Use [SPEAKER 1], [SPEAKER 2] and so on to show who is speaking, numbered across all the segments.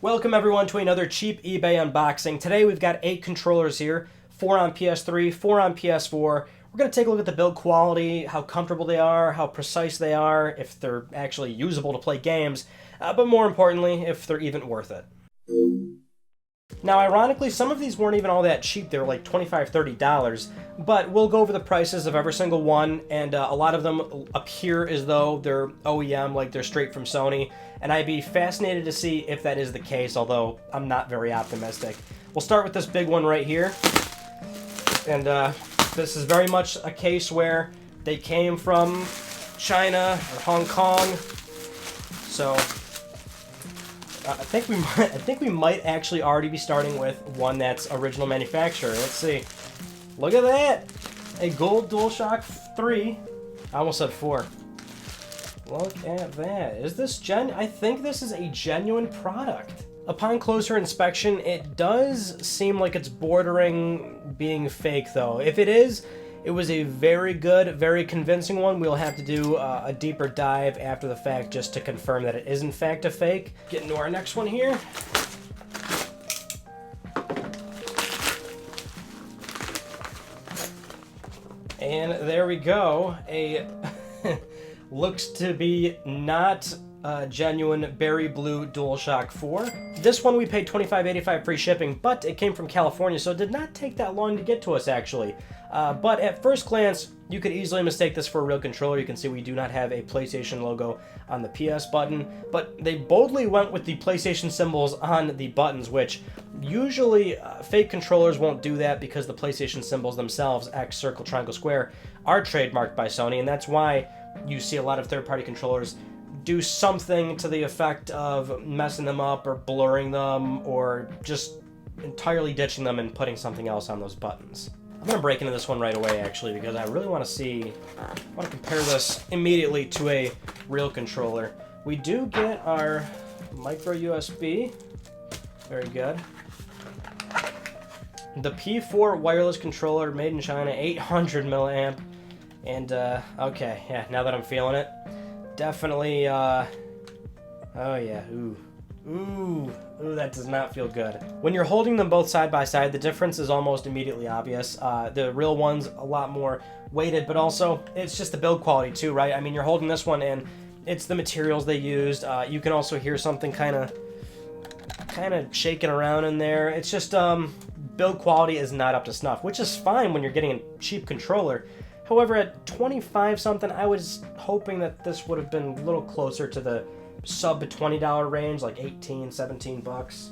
[SPEAKER 1] Welcome everyone to another cheap eBay unboxing. Today we've got 8 controllers here, 4 on PS3, 4 on PS4. We're going to take a look at the build quality, how comfortable they are, how precise they are, if they're actually usable to play games, but more importantly, if they're even worth it. Now ironically, some of these weren't even all that cheap. They were like $25, $30, but we'll go over the prices of every single one, and a lot of them appear as though they're OEM, like they're straight from Sony, and I'd be fascinated to see if that is the case, although I'm not very optimistic. We'll start with this big one right here, and this is very much a case where they came from China or Hong Kong, so I think we might actually already be starting with one that's original manufacturer. Let's see. Look at that! A gold DualShock 3. I almost said 4. Look at that. Is this I think this is a genuine product. Upon closer inspection, it does seem like it's bordering being fake, though. If it is, it was a very good, very convincing one. We'll have to do a deeper dive after the fact just to confirm that it is in fact a fake. Get into our next one here. And there we go. A looks to be not genuine berry blue DualShock 4. This one we paid $25.85 free shipping, but it came from California, so it did not take that long to get to us actually. But at first glance, you could easily mistake this for a real controller. You can see we do not have a PlayStation logo on the PS button, but they boldly went with the PlayStation symbols on the buttons, which usually fake controllers won't do that because the PlayStation symbols themselves, X, circle, triangle, square, are trademarked by Sony, and that's why you see a lot of third-party controllers do something to the effect of messing them up or blurring them or just entirely ditching them and putting something else on those buttons. I'm going to break into this one right away, actually, because I really want to compare this immediately to a real controller. We do get our micro USB. Very good. The P4 wireless controller made in China, 800 milliamp. And, okay, yeah, now that I'm feeling it, definitely, oh yeah, ooh, that does not feel good. When you're holding them both side by side, the difference is almost immediately obvious. The real one's a lot more weighted, but also, it's just the build quality too, right? I mean, you're holding this one and it's the materials they used. You can also hear something kind of shaking around in there. It's just, build quality is not up to snuff, which is fine when you're getting a cheap controller. However, at 25 something, I was hoping that this would have been a little closer to the sub $20 range, like 18, 17 bucks.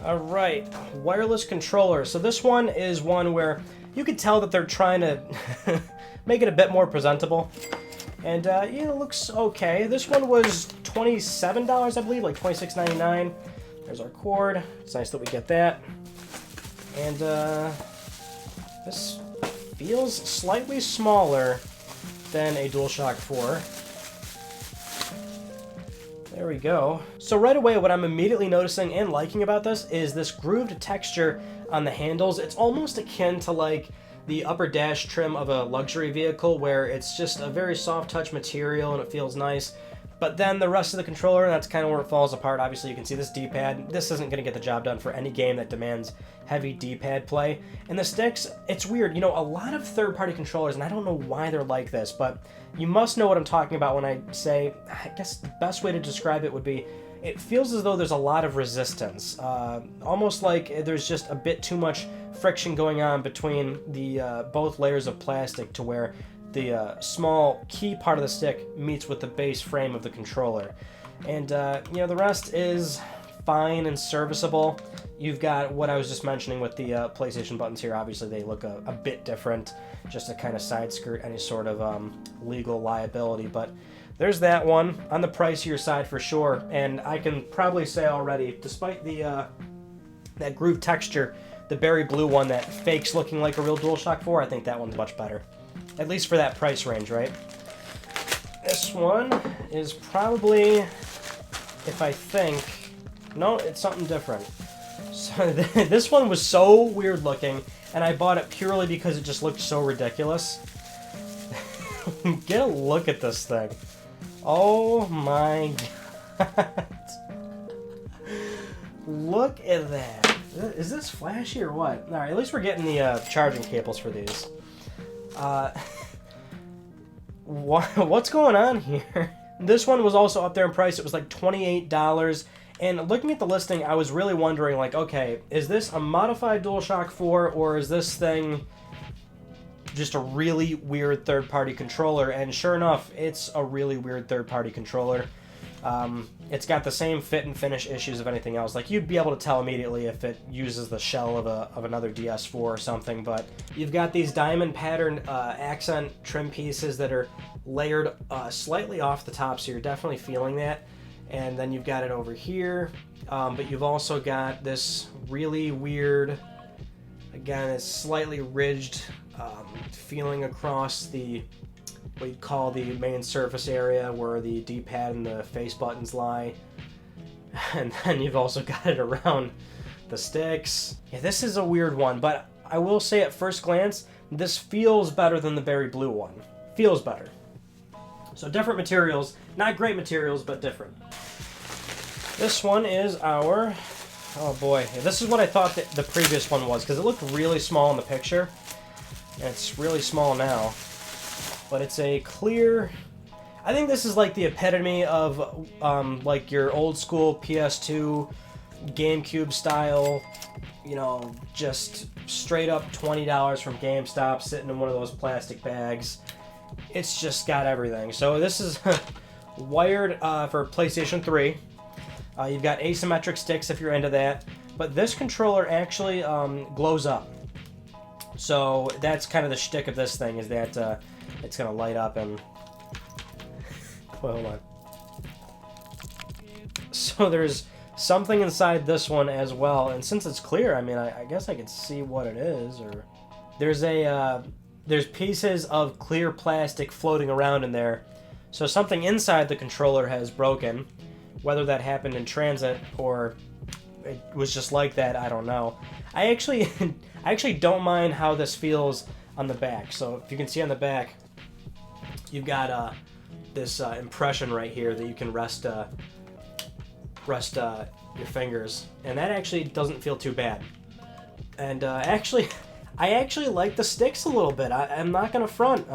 [SPEAKER 1] All right, wireless controller. So this one is one where you could tell that they're trying to make it a bit more presentable. And yeah, it looks okay. This one was $27, I believe, like $26.99. There's our cord. It's nice that we get that. And this feels slightly smaller than a DualShock 4. There we go. So right away, what I'm immediately noticing and liking about this is this grooved texture on the handles. It's almost akin to like the upper dash trim of a luxury vehicle where it's just a very soft touch material and it feels nice. But then the rest of the controller, that's kind of where it falls apart. Obviously, you can see this D-pad. This isn't going to get the job done for any game that demands heavy D-pad play. And the sticks, it's weird. You know, a lot of third-party controllers, and I don't know why they're like this, but you must know what I'm talking about when I say, I guess the best way to describe it would be, it feels as though there's a lot of resistance. Almost like there's just a bit too much friction going on between the both layers of plastic to where the small key part of the stick meets with the base frame of the controller. And, you know, the rest is fine and serviceable. You've got what I was just mentioning with the PlayStation buttons here. Obviously, they look a bit different, just to kind of side skirt any sort of legal liability. But there's that one on the pricier side for sure. And I can probably say already, despite the that groove texture, the berry blue one that fakes looking like a real DualShock 4, I think that one's much better. At least for that price range, right? This one is probably, if I think, no, it's something different. So this one was so weird looking, and I bought it purely because it just looked so ridiculous. Get a look at this thing. Oh my god. Look at that. Is this flashy or what? Alright, at least we're getting the charging cables for these. What's going on here? This one was also up there in price. It was like $28. And looking at the listing, I was really wondering, like, okay, is this a modified DualShock 4, or is this thing just a really weird third-party controller? And sure enough, it's a really weird third-party controller. It's got the same fit and finish issues of anything else. Like, you'd be able to tell immediately if it uses the shell of another DS4 or something, but you've got these diamond patterned accent trim pieces that are layered slightly off the top, so you're definitely feeling that. And then you've got it over here, but you've also got this really weird, again, it's slightly ridged feeling across the, what you'd call the main surface area where the D-pad and the face buttons lie. And then you've also got it around the sticks. Yeah, this is a weird one, but I will say at first glance, this feels better than the berry blue one. Feels better. So different materials, not great materials, but different. This one is our, oh boy, this is what I thought that the previous one was, because it looked really small in the picture, and it's really small now. But it's a clear, I think this is like the epitome of like your old school PS2, GameCube style, you know, just straight up $20 from GameStop, sitting in one of those plastic bags. It's just got everything. So this is wired for PlayStation 3. You've got asymmetric sticks if you're into that. But this controller actually glows up. So that's kind of the shtick of this thing, is that it's going to light up and... Well, hold on. So there's something inside this one as well. And since it's clear, I mean, I guess I could see what it is. Or there's a... There's pieces of clear plastic floating around in there. So something inside the controller has broken. Whether that happened in transit or it was just like that, I don't know. I actually don't mind how this feels on the back. So if you can see on the back, you've got this impression right here that you can rest your fingers. And that actually doesn't feel too bad. And I actually like the sticks a little bit. I'm not going to front.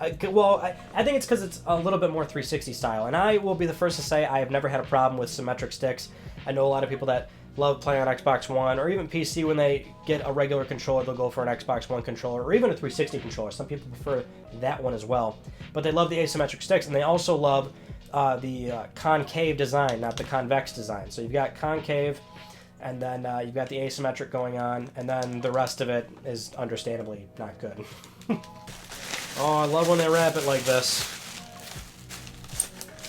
[SPEAKER 1] I think it's because it's a little bit more 360 style. And I will be the first to say I have never had a problem with symmetric sticks. I know a lot of people that love playing on Xbox One or even PC. When they get a regular controller, they'll go for an Xbox One controller or even a 360 controller. Some people prefer that one as well. But they love the asymmetric sticks, and they also love the concave design, not the convex design. So you've got concave, and then you've got the asymmetric going on, and then the rest of it is understandably not good. Oh, I love when they wrap it like this.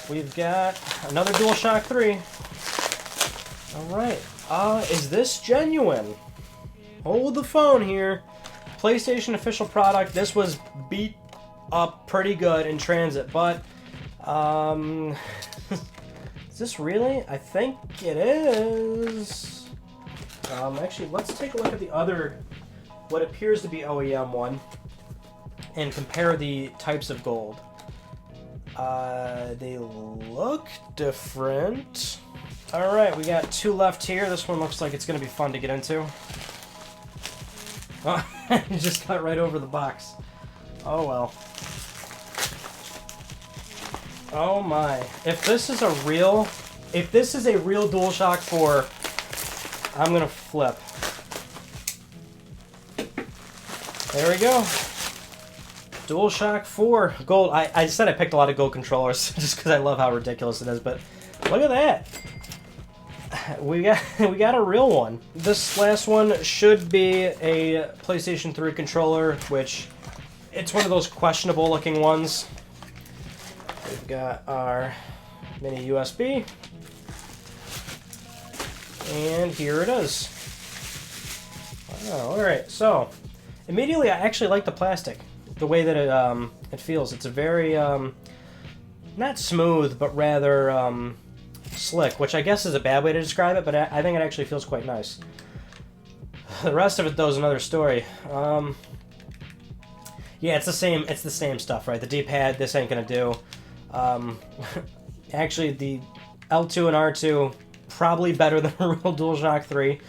[SPEAKER 1] We've got another DualShock 3. Alright. Is this genuine? Hold the phone here. PlayStation official product. This was beat up pretty good in transit, but is this really? I think it is. Actually, let's take a look at the other, what appears to be OEM one, and compare the types of gold. They look different. Alright, we got two left here. This one looks like it's going to be fun to get into. Oh, it just got right over the box. Oh well. Oh my. If this is a real DualShock 4, I'm going to flip. There we go. DualShock 4 gold. I said I picked a lot of gold controllers just because I love how ridiculous it is, but look at that. We got a real one. This last one should be a PlayStation 3 controller, which it's one of those questionable looking ones. We've got our mini USB, and here it is. Wow, alright, so immediately I actually like the plastic. The way that it feels. It's a very, not smooth, but rather slick, which I guess is a bad way to describe it, but I think it actually feels quite nice. The rest of it, though, is another story. Yeah, it's the same stuff, right? The D-pad, this ain't gonna do. Actually, the L2 and R2 probably better than a real DualShock 3,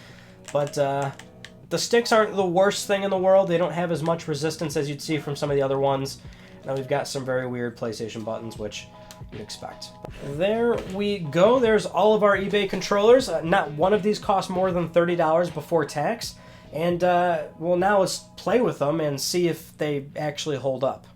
[SPEAKER 1] but the sticks aren't the worst thing in the world. They don't have as much resistance as you'd see from some of the other ones. Now we've got some very weird PlayStation buttons, which you'd expect. There we go. There's all of our eBay controllers. Not one of these cost more than $30 before tax. And, well, now let's play with them and see if they actually hold up.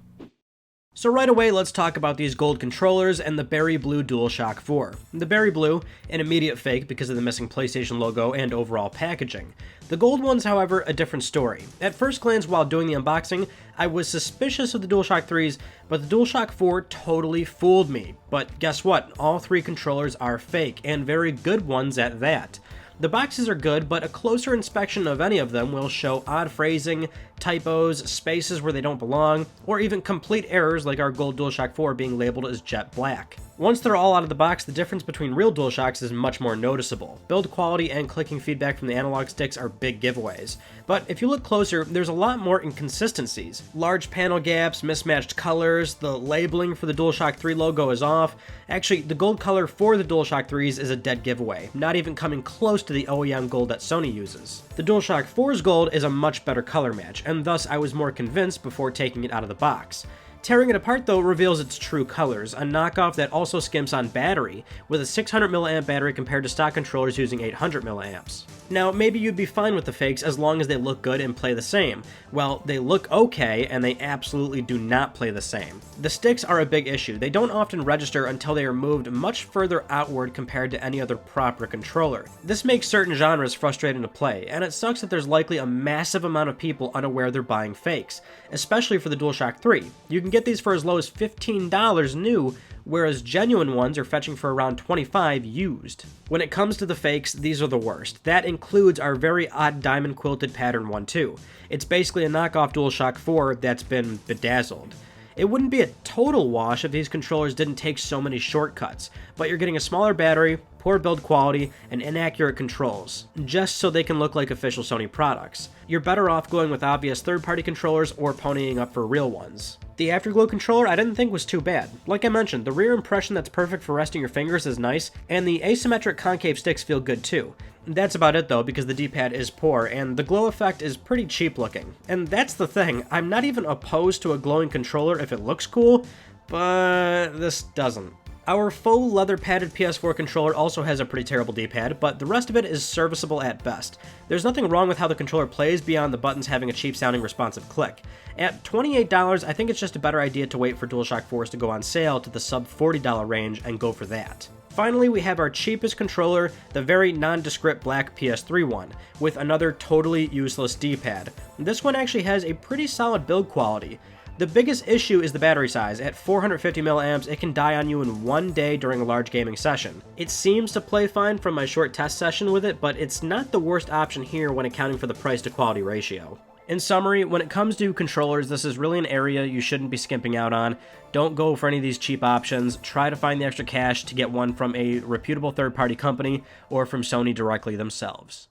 [SPEAKER 1] So right away, let's talk about these gold controllers and the berry blue DualShock 4. The berry blue, an immediate fake because of the missing PlayStation logo and overall packaging. The gold one's, however, a different story. At first glance while doing the unboxing, I was suspicious of the DualShock 3s, but the DualShock 4 totally fooled me. But guess what? All three controllers are fake, and very good ones at that. The boxes are good, but a closer inspection of any of them will show odd phrasing, typos, spaces where they don't belong, or even complete errors like our gold DualShock 4 being labeled as jet black. Once they're all out of the box, the difference between real DualShocks is much more noticeable. Build quality and clicking feedback from the analog sticks are big giveaways. But if you look closer, there's a lot more inconsistencies. Large panel gaps, mismatched colors, the labeling for the DualShock 3 logo is off. Actually, the gold color for the DualShock 3s is a dead giveaway, not even coming close to the OEM gold that Sony uses. The DualShock 4's gold is a much better color match, and thus I was more convinced before taking it out of the box. Tearing it apart, though, reveals its true colors, a knockoff that also skimps on battery, with a 600 mAh battery compared to stock controllers using 800 mAh. Now, maybe you'd be fine with the fakes as long as they look good and play the same. Well, they look okay, and they absolutely do not play the same. The sticks are a big issue. They don't often register until they are moved much further outward compared to any other proper controller. This makes certain genres frustrating to play, and it sucks that there's likely a massive amount of people unaware they're buying fakes, especially for the DualShock 3. You can get these for as low as $15 new, whereas genuine ones are fetching for around $25 used. When it comes to the fakes, these are the worst. That includes our very odd diamond quilted pattern one too. It's basically a knockoff DualShock 4 that's been bedazzled. It wouldn't be a total wash if these controllers didn't take so many shortcuts, but you're getting a smaller battery, poor build quality, and inaccurate controls, just so they can look like official Sony products. You're better off going with obvious third-party controllers or ponying up for real ones. The Afterglow controller I didn't think was too bad. Like I mentioned, the rear impression that's perfect for resting your fingers is nice, and the asymmetric concave sticks feel good too. That's about it though, because the D-pad is poor, and the glow effect is pretty cheap looking. And that's the thing, I'm not even opposed to a glowing controller if it looks cool, but this doesn't. Our faux leather padded PS4 controller also has a pretty terrible D-pad, but the rest of it is serviceable at best. There's nothing wrong with how the controller plays beyond the buttons having a cheap sounding responsive click. At $28, I think it's just a better idea to wait for DualShock 4s to go on sale to the sub $40 range and go for that. Finally, we have our cheapest controller, the very nondescript black PS3 one, with another totally useless D-pad. This one actually has a pretty solid build quality. The biggest issue is the battery size. At 450 mAh, it can die on you in one day during a large gaming session. It seems to play fine from my short test session with it, but it's not the worst option here when accounting for the price to quality ratio. In summary, when it comes to controllers, this is really an area you shouldn't be skimping out on. Don't go for any of these cheap options. Try to find the extra cash to get one from a reputable third-party company or from Sony directly themselves.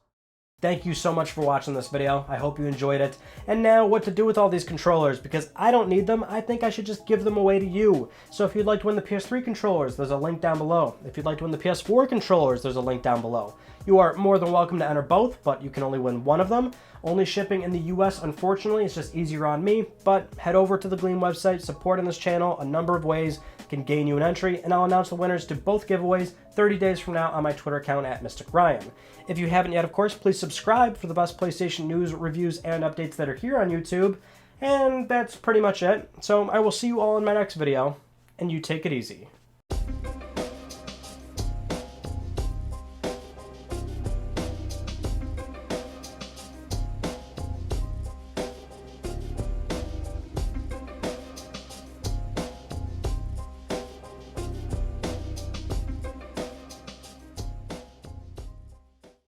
[SPEAKER 1] Thank you so much for watching this video. I hope you enjoyed it. And now, what to do with all these controllers, because I don't need them. I think I should just give them away to you. So if you'd like to win the PS3 controllers, there's a link down below. If you'd like to win the PS4 controllers, there's a link down below. You are more than welcome to enter both, but you can only win one of them. Only shipping in the US, unfortunately. It's just easier on me, but head over to the Gleam website, supporting this channel a number of ways can gain you an entry, and I'll announce the winners to both giveaways 30 days from now on my Twitter account at Mystic Ryan. If you haven't yet, of course, please subscribe for the best PlayStation news, reviews, and updates that are here on YouTube. And that's pretty much it. So I will see you all in my next video, and you take it easy.